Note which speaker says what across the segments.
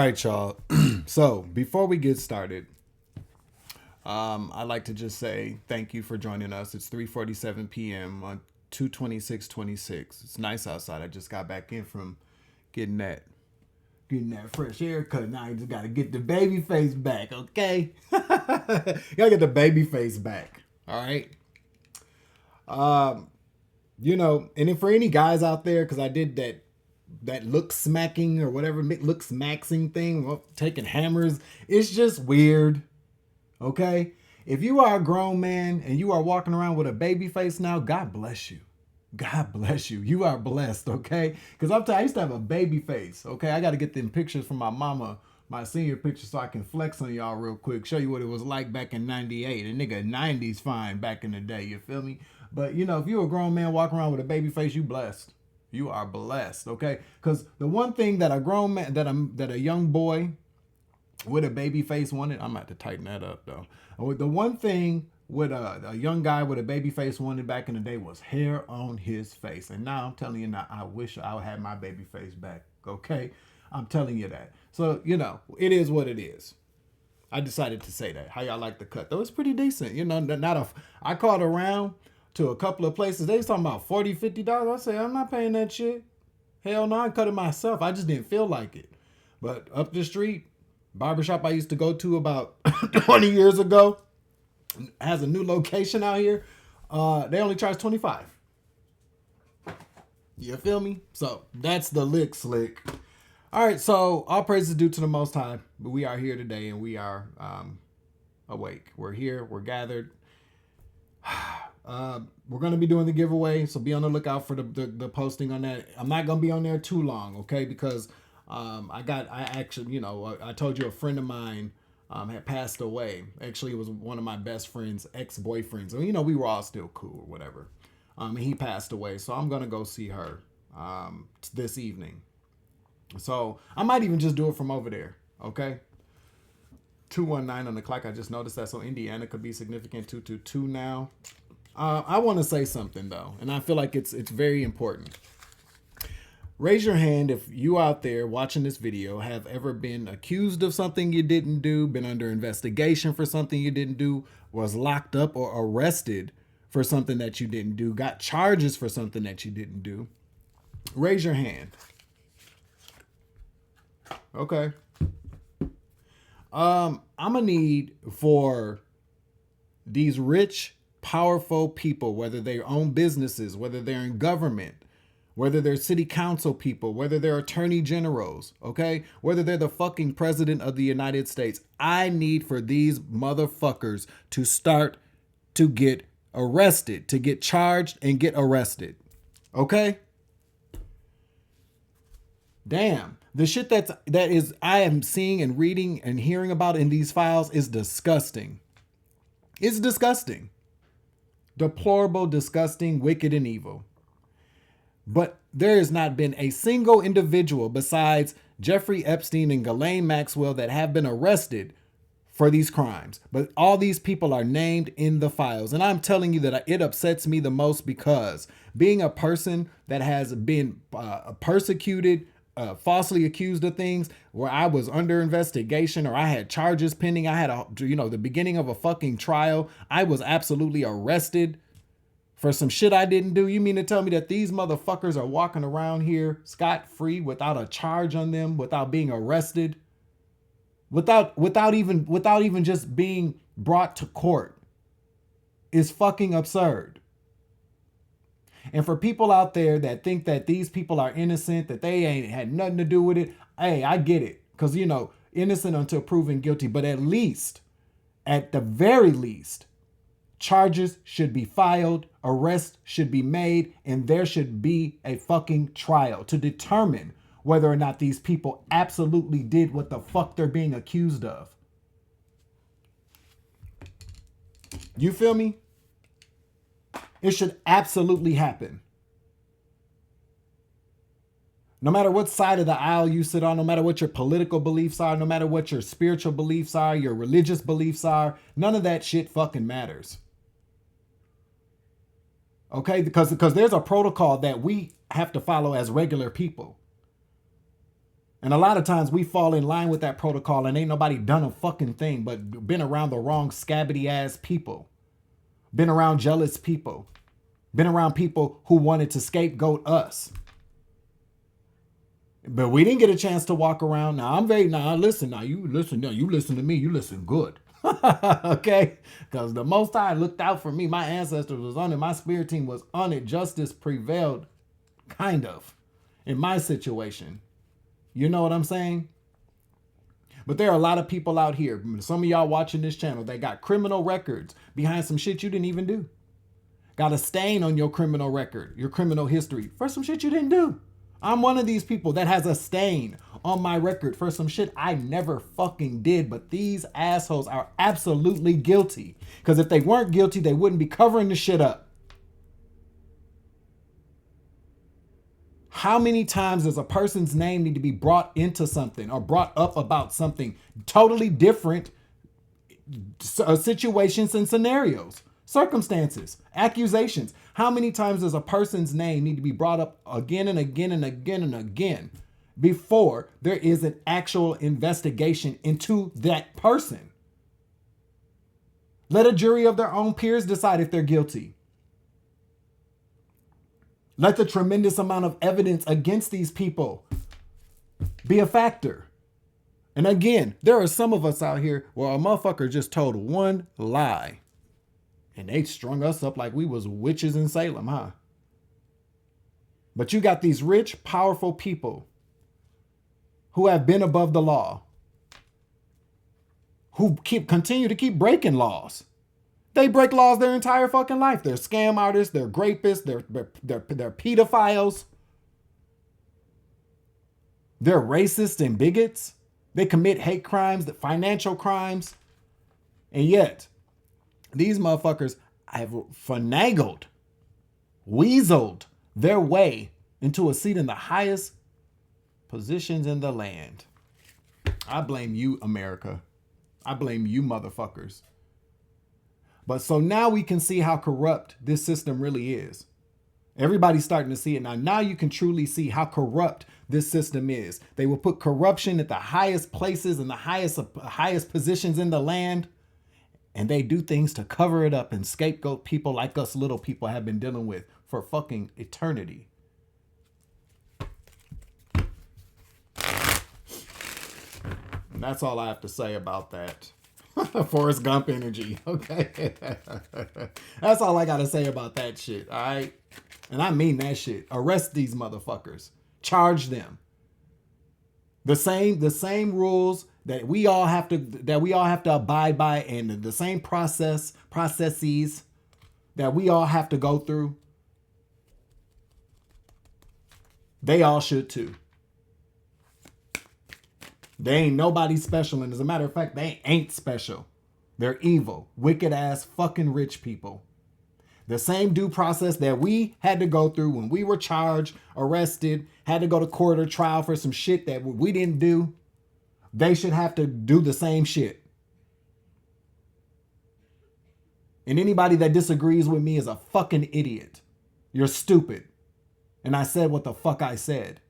Speaker 1: right, y'all. So before we get started, I'd like to just say thank you for joining us. It's 3:47 p.m. on 2/26/26. It's nice outside. I just got back in from getting that fresh haircut. Now I just gotta get the baby face back, okay? Gotta get the baby face back. All right. Um, and then for any guys out there, because I did that look smacking or whatever look smaxing thing, well, taking hammers. It's just weird. Okay? If you are a grown man and you are walking around with a baby face now, God bless you. God bless you. You are blessed, okay? Because I used to have a baby face, okay? I got to get them pictures from my mama, my senior pictures, so I can flex on y'all real quick, show you what it was like back in 98. A nigga, 90s fine back in the day, you feel me? But, if you're a grown man walking around with a baby face, you blessed. You are blessed, okay? Because the one thing that a grown man, that a young boy with a baby face wanted, I'm about to tighten that up though. The one thing with a young guy with a baby face wanted back in the day was hair on his face. And now I'm telling you now, I wish I had my baby face back, okay? I'm telling you that. So, it is what it is. I decided to say that. How y'all like the cut? Though it's pretty decent. I called around to a couple of places. They was talking about $40, $50. I said, I'm not paying that shit. Hell no, I cut it myself. I just didn't feel like it. But up the street, barbershop I used to go to about 20 years ago has a new location out here. They only charge $25. You feel me? So that's the lick slick. All right, so all praise is due to the Most High. But we are here today and we are awake. We're here. We're gathered. We're going to be doing the giveaway, so be on the lookout for the posting on that. I'm not going to be on there too long, okay? Because I told you a friend of mine had passed away. Actually, it was one of my best friend's ex-boyfriends. We were all still cool or whatever. And he passed away, so I'm going to go see her this evening. So I might even just do it from over there, okay? 219 on the clock. I just noticed that, so Indiana could be significant. 222 now. I want to say something though, and I feel like it's very important. Raise your hand if you out there watching this video have ever been accused of something you didn't do, been under investigation for something you didn't do, was locked up or arrested for something that you didn't do, got charges for something that you didn't do. Raise your hand. Okay. I'm gonna need for these rich, powerful people, whether they own businesses, whether they're in government, whether they're city council people, whether they're attorney generals, okay? Whether they're the fucking president of the United States. I need for these motherfuckers to start to get arrested, to get charged and get arrested, okay? Damn. The shit that I am seeing and reading and hearing about in these files is disgusting. It's disgusting. Deplorable, disgusting, wicked, and evil. But there has not been a single individual besides Jeffrey Epstein and Ghislaine Maxwell that have been arrested for these crimes. But all these people are named in the files. And I'm telling you that it upsets me the most because being a person that has been persecuted, falsely accused of things, where I was under investigation or I had charges pending, I had the beginning of a fucking trial, I was absolutely arrested for some shit I didn't do. You mean to tell me that these motherfuckers are walking around here scot-free without a charge on them, without being arrested, without even just being brought to court? Is fucking absurd. And for people out there that think that these people are innocent, that they ain't had nothing to do with it, hey, I get it. Because, innocent until proven guilty. But at the very least, charges should be filed, arrests should be made, and there should be a fucking trial to determine whether or not these people absolutely did what the fuck they're being accused of. You feel me? It should absolutely happen. No matter what side of the aisle you sit on, no matter what your political beliefs are, no matter what your spiritual beliefs are, your religious beliefs are, none of that shit fucking matters. Okay? Because there's a protocol that we have to follow as regular people. And a lot of times we fall in line with that protocol and ain't nobody done a fucking thing but been around the wrong scabby ass people. Been around jealous people. Been around people who wanted to scapegoat us. But we didn't get a chance to walk around. Now you listen to me, you listen good. Okay? Because the Most High looked out for me. My ancestors was on it. My spirit team was on it. Justice prevailed, kind of, in my situation. You know what I'm saying? But there are a lot of people out here, some of y'all watching this channel, that got criminal records behind some shit you didn't even do. Got a stain on your criminal record, your criminal history, for some shit you didn't do. I'm one of these people that has a stain on my record for some shit I never fucking did. But these assholes are absolutely guilty. Because if they weren't guilty, they wouldn't be covering the shit up. How many times does a person's name need to be brought into something or brought up about something totally different situations and scenarios, circumstances, accusations? How many times does a person's name need to be brought up again and again and again and again before there is an actual investigation into that person? Let a jury of their own peers decide if they're guilty. Let the tremendous amount of evidence against these people be a factor. And again, there are some of us out here where a motherfucker just told one lie and they strung us up like we was witches in Salem, huh? But you got these rich, powerful people who have been above the law, who continue to keep breaking laws. They break laws their entire fucking life. They're scam artists, they're rapists, they're pedophiles. They're racists and bigots. They commit hate crimes, financial crimes. And yet, these motherfuckers have finagled, weaseled their way into a seat in the highest positions in the land. I blame you, America. I blame you, motherfuckers. But so now we can see how corrupt this system really is. Everybody's starting to see it now. Now you can truly see how corrupt this system is. They will put corruption at the highest places and the highest positions in the land. And they do things to cover it up and scapegoat people like us little people have been dealing with for fucking eternity. And that's all I have to say about that. Forrest Gump energy. Okay. That's all I got to say about that shit. All right. And I mean that shit. Arrest these motherfuckers. Charge them. The same rules that we all have to abide by, and the same processes that we all have to go through. They all should too. They ain't nobody special. And as a matter of fact, they ain't special. They're evil, wicked ass fucking rich people. The same due process that we had to go through when we were charged, arrested, had to go to court or trial for some shit that we didn't do. They should have to do the same shit. And anybody that disagrees with me is a fucking idiot. You're stupid. And I said what the fuck I said.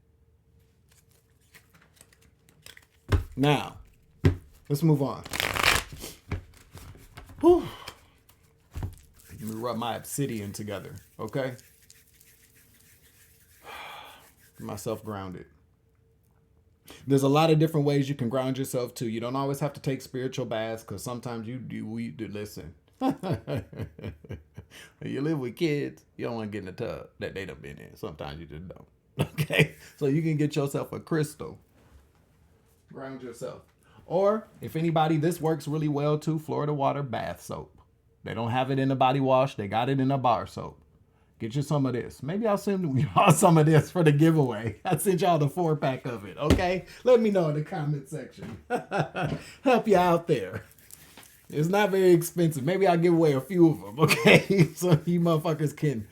Speaker 1: Now, let's move on. Whew. Let me rub my obsidian together, okay? Get myself grounded. There's a lot of different ways you can ground yourself too. You don't always have to take spiritual baths, because sometimes you do listen. You live with kids, you don't want to get in the tub that they done been in. Sometimes you just don't. Okay? So you can get yourself a crystal. Ground yourself. Or if anybody, this works really well too, Florida water bath soap. They don't have it in a body wash. They got it in a bar soap. Get you some of this. Maybe I'll send y'all some of this for the giveaway. I sent y'all the 4-pack of it. Okay? Let me know in the comment section. Help you out there. It's not very expensive. Maybe I'll give away a few of them. Okay? So you motherfuckers can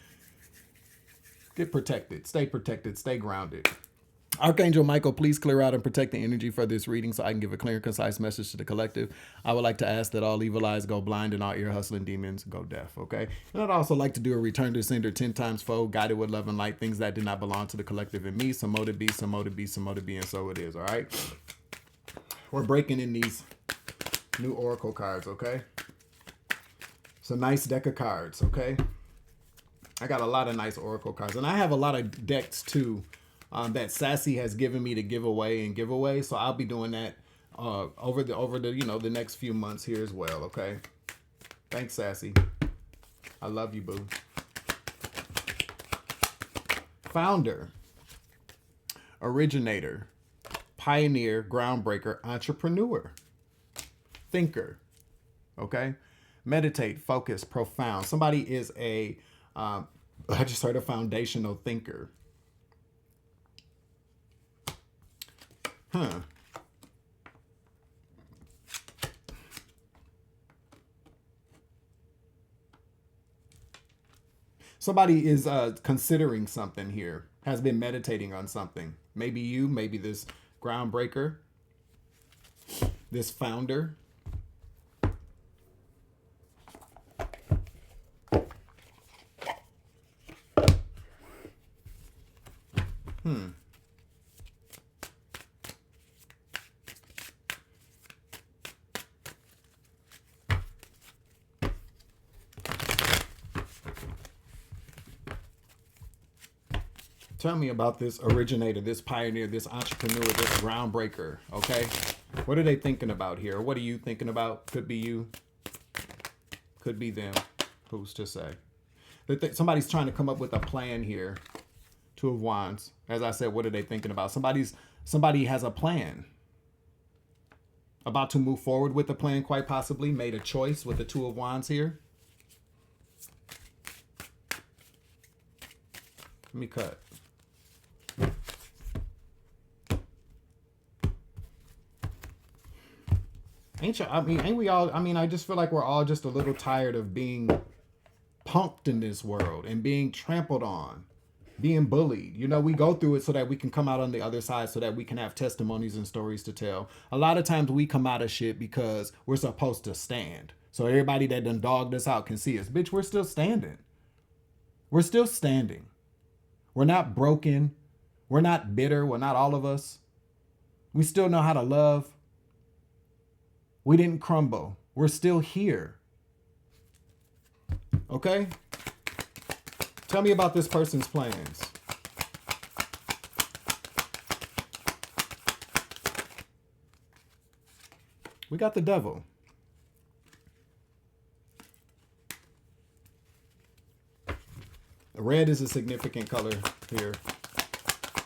Speaker 1: get protected. Stay grounded. Archangel Michael, please clear out and protect the energy for this reading so I can give a clear and concise message to the collective. I would like to ask that all evil eyes go blind and all ear hustling demons go deaf, okay? And I'd also like to do a return to sender 10 times fold, guided with love and light, things that did not belong to the collective and me. Some more to be, some more to be, some more to be, and so it is, all right? We're breaking in these new oracle cards, okay? It's a nice deck of cards, okay? I got a lot of nice oracle cards, and I have a lot of decks too that Sassy has given me to give away, so I'll be doing that over the the next few months here as well, okay? Thanks, Sassy. I love you, boo. Founder, originator, pioneer, groundbreaker, entrepreneur, thinker, okay? Meditate, focus, profound. Somebody is a I just heard a foundational thinker. Somebody is considering something here, has been meditating on something. Maybe you, maybe this groundbreaker, this founder. Tell me about this originator, this pioneer, this entrepreneur, this groundbreaker, okay? What are they thinking about here? What are you thinking about? Could be you. Could be them. Who's to say? Somebody's trying to come up with a plan here. Two of Wands. As I said, what are they thinking about? Somebody has a plan. About to move forward with the plan, quite possibly. Made a choice with the Two of Wands here. Let me cut. Ain't we all, I just feel like we're all just a little tired of being punked in this world and being trampled on, being bullied. We go through it so that we can come out on the other side, so that we can have testimonies and stories to tell. A lot of times we come out of shit because we're supposed to stand. So everybody that done dogged us out can see us. Bitch, we're still standing. We're still standing. We're not broken. We're not bitter. We're not all of us. We still know how to love. We didn't crumble. We're still here. Okay? Tell me about this person's plans. We got the devil. Red is a significant color here.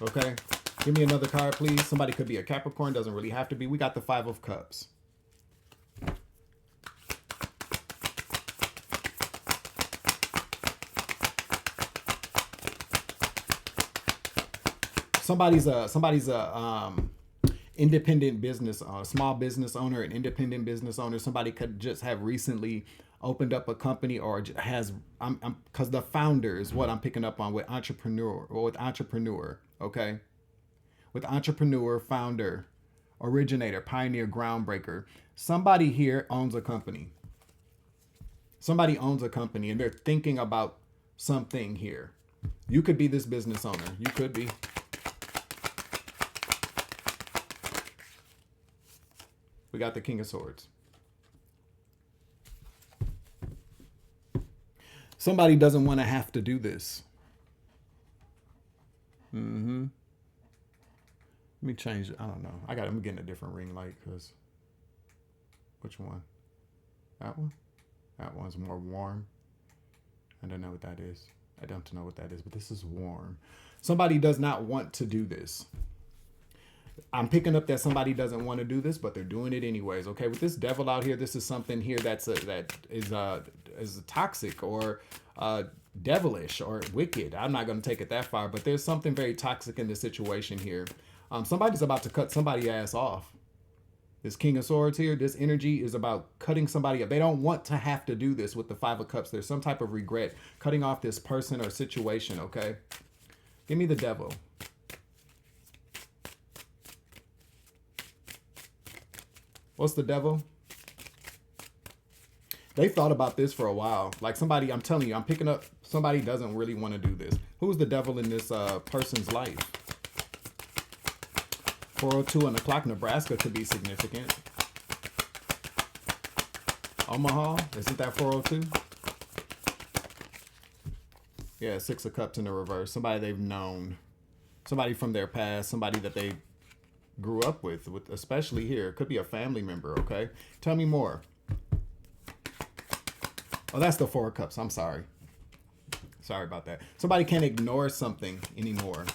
Speaker 1: Okay? Give me another card, please. Somebody could be a Capricorn. Doesn't really have to be. We got the Five of Cups. Somebody's a independent business, small business owner, an independent business owner. Somebody could just have recently opened up a company, or has, because the founder is what I'm picking up on with entrepreneur, or with entrepreneur, okay? With entrepreneur, founder, originator, pioneer, groundbreaker. Somebody here owns a company. Somebody owns a company and they're thinking about something here. You could be this business owner. You could be. We got the King of Swords. Somebody doesn't want to have to do this. Let me change it. I don't know. I'm getting a different ring light because which one? That one? That one's more warm. I don't know what that is. I don't know what that is, but this is warm. Somebody does not want to do this. I'm picking up that somebody doesn't want to do this, but they're doing it anyways. Okay, with this devil out here, this is something here that is toxic or devilish or wicked. I'm not going to take it that far, but there's something very toxic in this situation here. Somebody's about to cut somebody's ass off. This King of Swords here, this energy is about cutting somebody up. They don't want to have to do this with the Five of Cups. There's some type of regret cutting off this person or situation. Okay, give me the devil. What's the devil? They thought about this for a while. Like somebody, I'm telling you, I'm picking up somebody doesn't really want to do this. Who's the devil in this person's life? 402 on the clock. Nebraska could be significant. Omaha, isn't that 402? Yeah, 6 of Cups in the reverse. Somebody they've known. Somebody from their past. Somebody that they grew up with especially here. Could be a family member, okay? Tell me more. Oh, that's the 4 of Cups. I'm sorry. Sorry about that. Somebody can't ignore something anymore.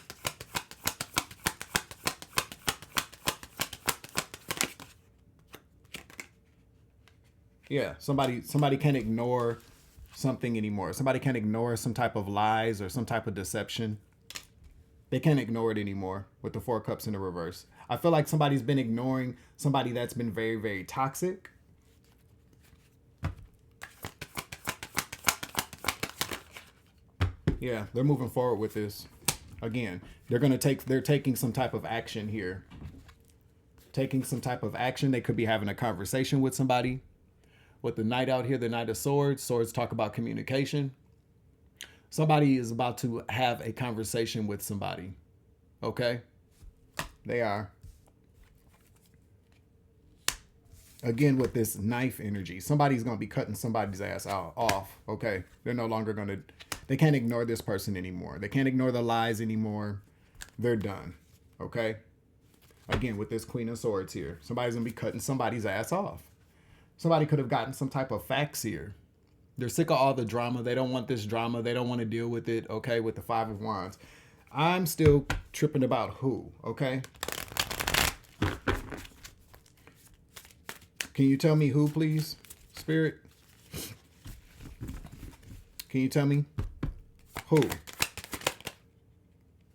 Speaker 1: Yeah, somebody can't ignore something anymore. Somebody can't ignore some type of lies or some type of deception. They can't ignore it anymore with the 4 of Cups in the reverse. I feel like somebody's been ignoring somebody that's been very, very toxic. Yeah, they're moving forward with this. Again, they're taking some type of action here. Taking some type of action. They could be having a conversation with somebody. With the Knight out here, the Knight of Swords. Swords talk about communication. Somebody is about to have a conversation with somebody. Okay? They are. Again, with this knife energy, somebody's going to be cutting somebody's ass off. Okay? They're no longer going to... They can't ignore this person anymore. They can't ignore the lies anymore. They're done. Okay? Again, with this Queen of Swords here, somebody's going to be cutting somebody's ass off. Somebody could have gotten some type of facts here. They're sick of all the drama. They don't want this drama. They don't want to deal with it, okay, with the 5 of Wands. I'm still tripping about who, okay? Can you tell me who, please, Spirit? Can you tell me who?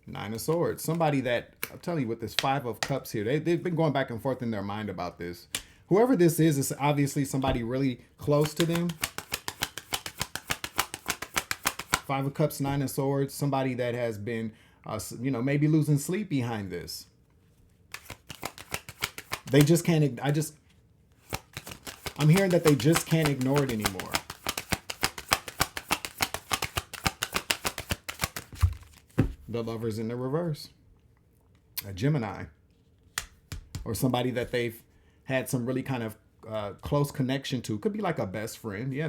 Speaker 1: 9 of Swords. Somebody that, I'm telling you, with this 5 of Cups here, they've been going back and forth in their mind about this. Whoever this is obviously somebody really close to them. 5 of Cups, 9 of Swords. Somebody that has been, maybe losing sleep behind this. They just can't, I'm hearing that they just can't ignore it anymore. The Lover's in the reverse. A Gemini. Or somebody that they've had some really kind of close connection to. Could be like a best friend. Yeah,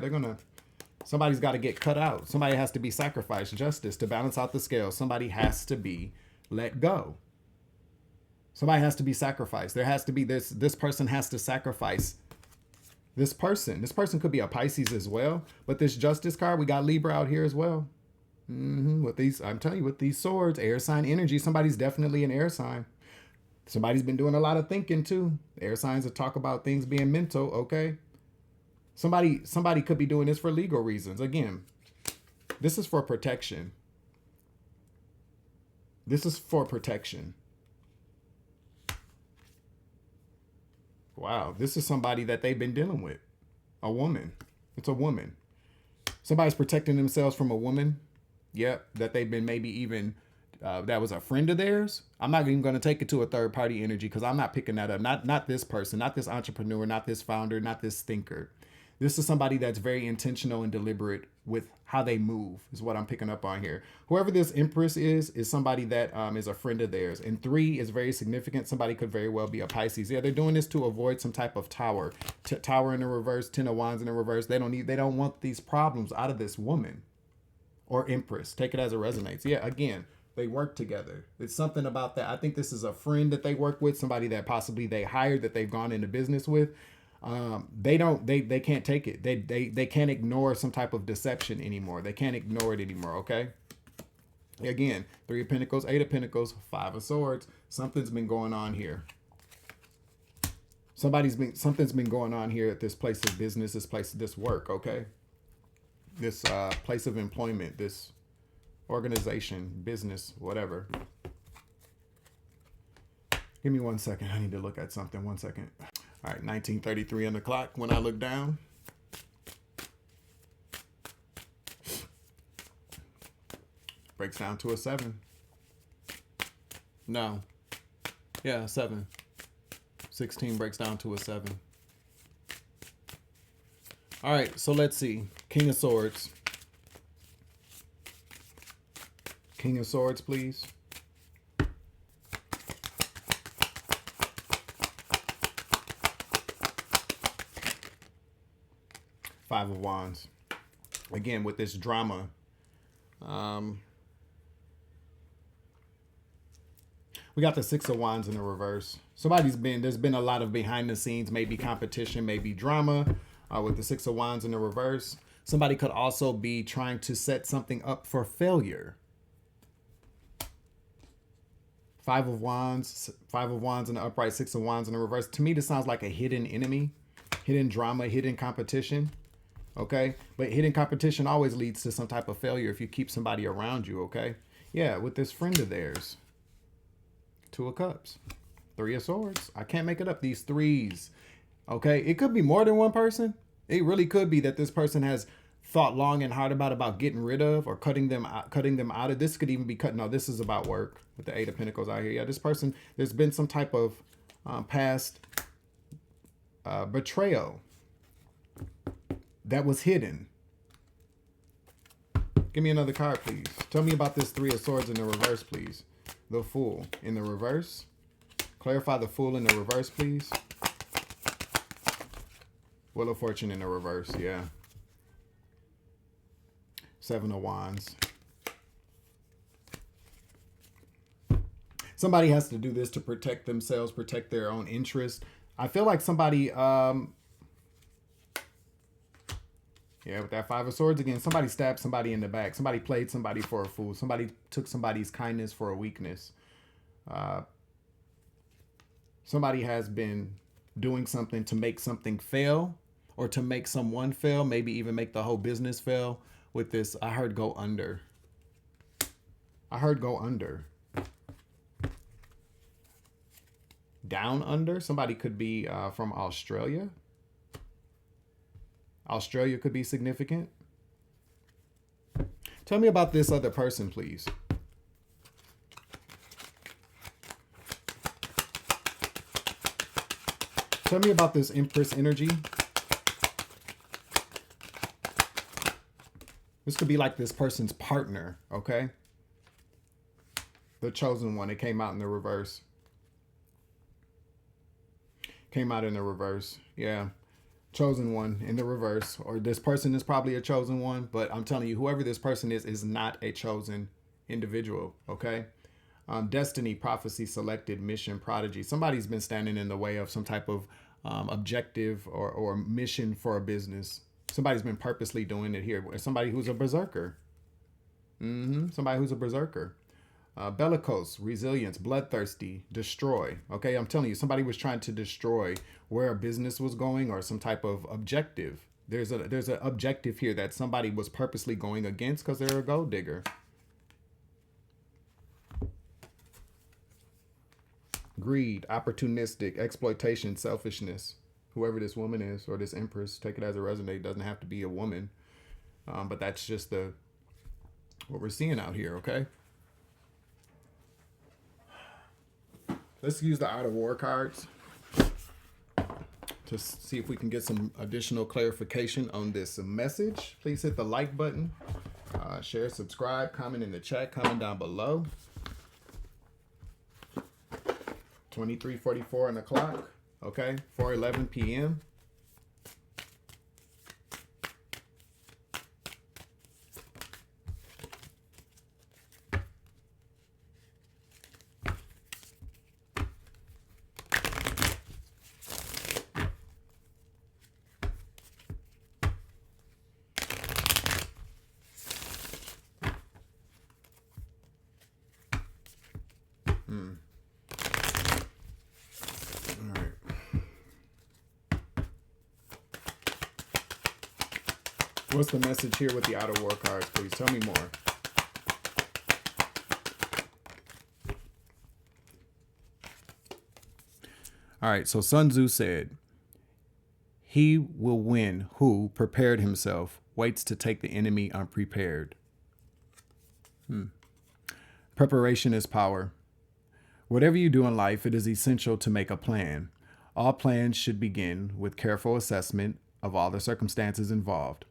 Speaker 1: somebody's got to get cut out. Somebody has to be sacrificed. Justice to balance out the scale. Somebody has to be let go. Somebody has to be sacrificed. There has to be this person has to sacrifice this person. This person could be a Pisces as well. But this Justice card, we got Libra out here as well. With these, I'm telling you, with these swords, air sign energy, somebody's definitely an air sign. Somebody's been doing a lot of thinking too. Air signs that talk about things being mental, okay? Somebody could be doing this for legal reasons. Again, this is for protection. This is for protection. Wow, this is somebody that they've been dealing with. A woman. It's a woman. Somebody's protecting themselves from a woman. Yep, that they've been maybe even... that was a friend of theirs. I'm not even going to take it to a third party energy because I'm not picking that up. Not this person, not this entrepreneur, not this founder, not this thinker. This is somebody that's very intentional and deliberate with how they move is what I'm picking up on here. Whoever this Empress is somebody that is a friend of theirs. And 3 is very significant. Somebody could very well be a Pisces. Yeah, they're doing this to avoid some type of tower. Tower in the reverse, 10 of Wands in the reverse. They don't want these problems out of this woman or Empress. Take it as it resonates. Yeah, again. They work together. It's something about that. I think this is a friend that they work with, somebody that possibly they hired, that they've gone into business with. They can't take it. They can't ignore some type of deception anymore. They can't ignore it anymore, okay? Again, 3 of Pentacles, 8 of Pentacles, 5 of Swords. Something's been going on here. Something's been going on here at this place of business, this work, okay? This place of employment, this organization, business, whatever. Give me 1 second. I need to look at something. 1 second. All right, 1933 on the clock. When I look down, breaks down to a 7. No. Yeah, 7. 16 breaks down to a 7. All right, so let's see. King of Swords. King of Swords, please. Five of Wands. Again, with this drama. We got the Six of Wands in the reverse. There's been a lot of behind the scenes, maybe competition, maybe drama with the Six of Wands in the reverse. Somebody could also be trying to set something up for failure. Five of Wands in the upright, Six of Wands in the reverse. To me, this sounds like a hidden enemy, hidden drama, hidden competition. Okay, but hidden competition always leads to some type of failure if you keep somebody around you. Okay, yeah, with this friend of theirs. Two of Cups, Three of Swords. I can't make it up. These threes. Okay, it could be more than one person. It really could be that this person has thought long and hard about getting rid of or cutting them out of. This could even be cut. No, this is about work with the Eight of Pentacles out here. Yeah, this person, there's been some type of past betrayal that was hidden. Give me another card, please. Tell me about this Three of Swords in the reverse, please. The Fool in the reverse. Clarify the Fool in the reverse, please. Wheel of Fortune in the reverse, yeah. Seven of Wands. Somebody has to do this to protect themselves, protect their own interest. I feel like somebody, yeah, with that Five of Swords again, somebody stabbed somebody in the back. Somebody played somebody for a fool. Somebody took somebody's kindness for a weakness. Somebody has been doing something to make something fail or to make someone fail, maybe even make the whole business fail with this. I heard go under. I heard go under. Down under. Somebody could be from Australia. Australia could be significant. Tell me about this other person, please. Tell me about this Empress energy. This could be like this person's partner, okay? The Chosen One. It came out in the reverse. Came out in the reverse. Yeah. Chosen One in the reverse. Or this person is probably a chosen one. But I'm telling you, whoever this person is not a chosen individual, okay? Destiny, prophecy, selected, mission, prodigy. Somebody's been standing in the way of some type of objective or mission for a business. Somebody's been purposely doing it here. Somebody who's a berserker. Somebody who's a berserker. Bellicose, resilience, bloodthirsty, destroy. Okay, I'm telling you, somebody was trying to destroy where a business was going or some type of objective. There's an objective here that somebody was purposely going against because they're a gold digger. Greed, opportunistic, exploitation, selfishness. Whoever this woman is or this Empress, take it as it resonates. Doesn't have to be a woman, but that's just what we're seeing out here. Okay. Let's use the Out of War cards to see if we can get some additional clarification on this message. Please hit the like button, share, subscribe, comment in the chat, comment down below. 23:44 on the clock. Okay, 4:11 p.m. What's the message here with the Out of War cards, please? Tell me more. All right, so Sun Tzu said, "He will win who prepared himself, waits to take the enemy unprepared." Preparation is power. Whatever you do in life, it is essential to make a plan. All plans should begin with careful assessment of all the circumstances involved.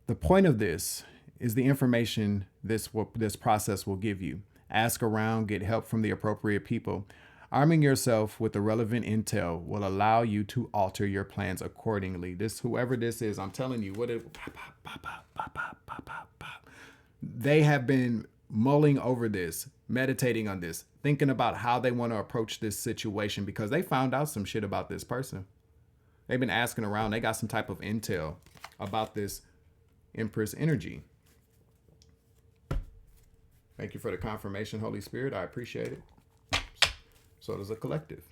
Speaker 1: The point of this is the information this process will give you. Ask around, get help from the appropriate people. Arming yourself with the relevant intel will allow you to alter your plans accordingly. Whoever this is, I'm telling you, they have been mulling over this, meditating on this, thinking about how they want to approach this situation because they found out some shit about this person. They've been asking around. They got some type of intel about this Empress energy. Thank you for the confirmation, Holy Spirit. I appreciate it. So does a collective.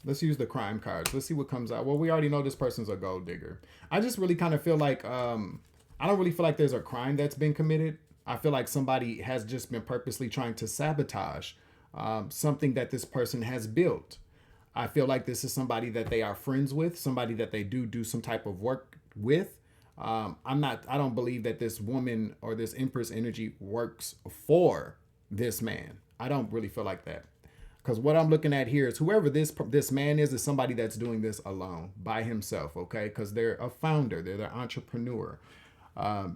Speaker 1: Let's use the crime cards. Let's see what comes out. Well, we already know this person's a gold digger. I just really kind of feel like, I don't really feel like there's a crime that's been committed. I feel like somebody has just been purposely trying to sabotage something that this person has built. I feel like this is somebody that they are friends with, somebody that they do some type of work with. I don't believe that this woman or this Empress energy works for this man. I don't really feel like that. Because what I'm looking at here is whoever this man is somebody that's doing this alone, by himself, okay? Because they're a founder, they're the entrepreneur. I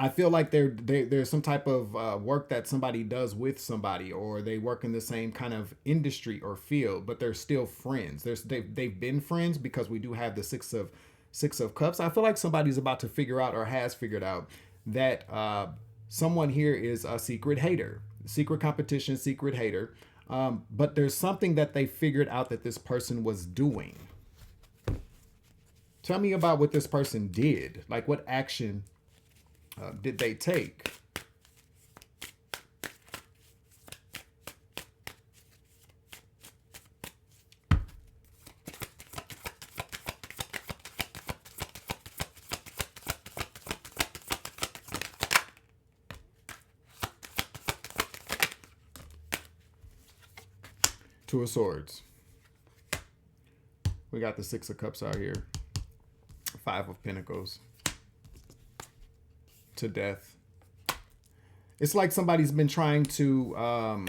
Speaker 1: feel like there's some type of work that somebody does with somebody, or they work in the same kind of industry or field, but they're still friends. They've been friends because we do have the Six of Cups. I feel like somebody's about to figure out or has figured out that someone here is a secret hater, secret competition, secret hater. But there's something that they figured out that this person was doing. Tell me about what this person did. Like, what action did they take? Two of Swords. We got the Six of Cups out here. Five of Pentacles. To death. It's like somebody's been trying to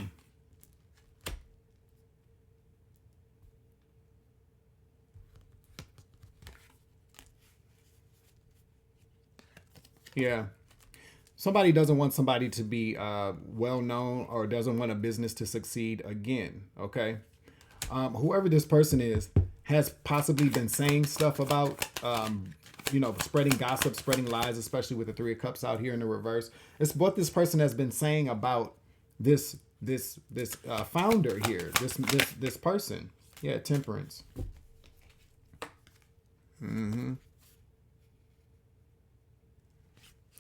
Speaker 1: yeah. Somebody doesn't want somebody to be well known, or doesn't want a business to succeed again. Okay. Whoever this person is has possibly been saying stuff about spreading gossip, spreading lies, especially with the Three of Cups out here in the reverse. It's what this person has been saying about this founder here, this person. Yeah, Temperance.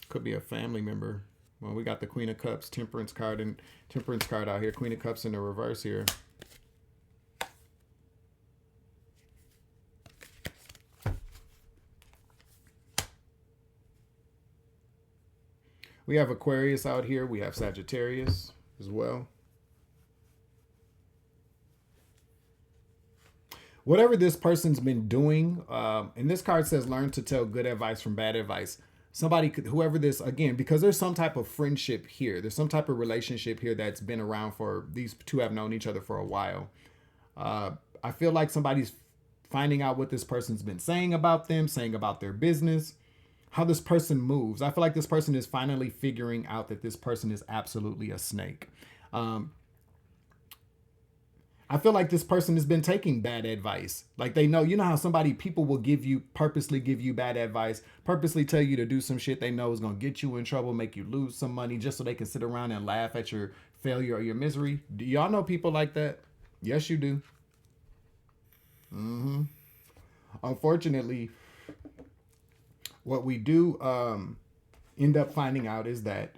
Speaker 1: Could be a family member. Well, we got the Queen of Cups, Temperance card out here. Queen of Cups in the reverse here. We have Aquarius out here. We have Sagittarius as well. Whatever this person's been doing, and this card says learn to tell good advice from bad advice. Whoever this, again, because there's some type of friendship here. There's some type of relationship here that's been around for, these two have known each other for a while. I feel like somebody's finding out what this person's been saying about them, saying about their business, how this person moves. I feel like this person is finally figuring out that this person is absolutely a snake. I feel like this person has been taking bad advice. Like, they know, how people will purposely give you bad advice, purposely tell you to do some shit they know is going to get you in trouble, make you lose some money just so they can sit around and laugh at your failure or your misery. Do y'all know people like that? Yes, you do. Unfortunately, what we do end up finding out is that,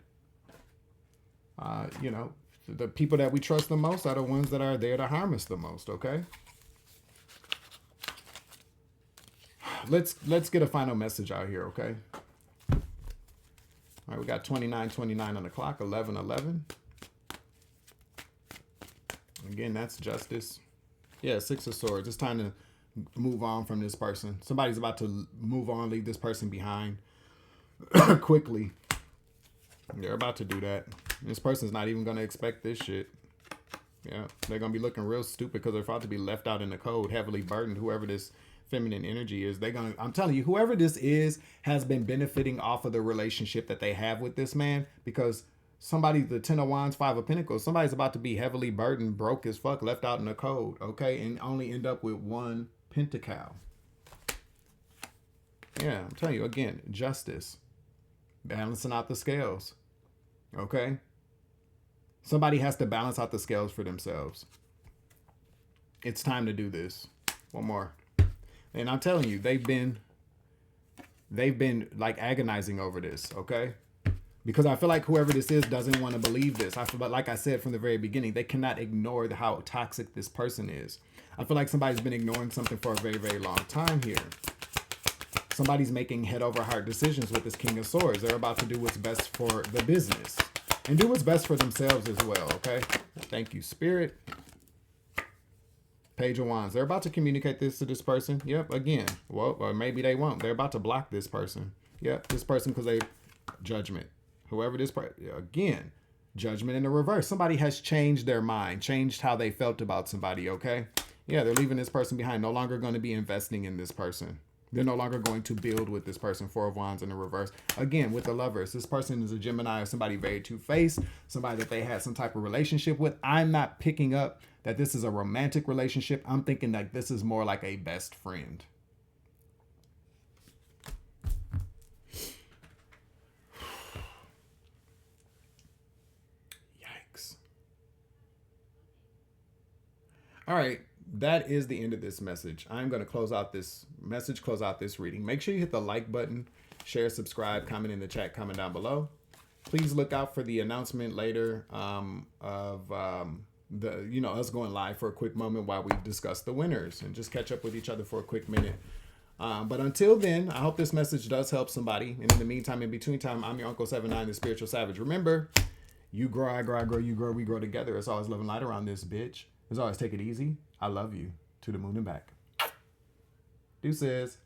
Speaker 1: the people that we trust the most are the ones that are there to harm us the most, okay? Let's get a final message out here, okay? All right, we got 29:29 on the clock, 11:11. Again, that's justice. Yeah, Six of Swords. It's time to move on from this person. Somebody's about to move on, leave this person behind quickly. They're about to do that. This person's not even going to expect this shit. Yeah, they're gonna be looking real stupid because they're about to be left out in the cold, heavily burdened. Whoever this feminine energy is, they're gonna. I'm telling you, whoever this is has been benefiting off of the relationship that they have with this man because somebody, the Ten of Wands, Five of Pentacles, somebody's about to be heavily burdened, broke as fuck, left out in the cold. Okay, and only end up with one pentacle. Yeah, I'm telling you again, justice, balancing out the scales. Okay. Somebody has to balance out the scales for themselves. It's time to do this. One more. And I'm telling you, they've been like agonizing over this, okay? Because I feel like whoever this is doesn't want to believe this. I feel like I said from the very beginning, they cannot ignore how toxic this person is. I feel like somebody's been ignoring something for a very, very long time here. Somebody's making head over heart decisions with this King of Swords. They're about to do what's best for the business. And do what's best for themselves as well, okay? Thank you, Spirit. Page of Wands. They're about to communicate this to this person. Yep, again. Well, or maybe they won't. They're about to block this person. Yep, this person because they... Judgment. Whoever this person... Again, judgment in the reverse. Somebody has changed their mind, changed how they felt about somebody, okay? Yeah, they're leaving this person behind. No longer going to be investing in this person. They're no longer going to build with this person. Four of Wands in the reverse. Again, with the Lovers. This person is a Gemini or somebody very two-faced. Somebody that they had some type of relationship with. I'm not picking up that this is a romantic relationship. I'm thinking that this is more like a best friend. Yikes. All right. That is the end of this message. I'm going to close out this message, close out this reading. Make sure you hit the like button, share, subscribe, comment in the chat, comment down below. Please look out for the announcement later of us going live for a quick moment while we discuss the winners and just catch up with each other for a quick minute. But until then, I hope this message does help somebody. And in the meantime, in between time, I'm your Uncle 79, the Spiritual Savage. Remember, you grow, I grow, I grow, you grow, we grow together. It's always love and light around this bitch. As always, take it easy. I love you. To the moon and back. Deuces.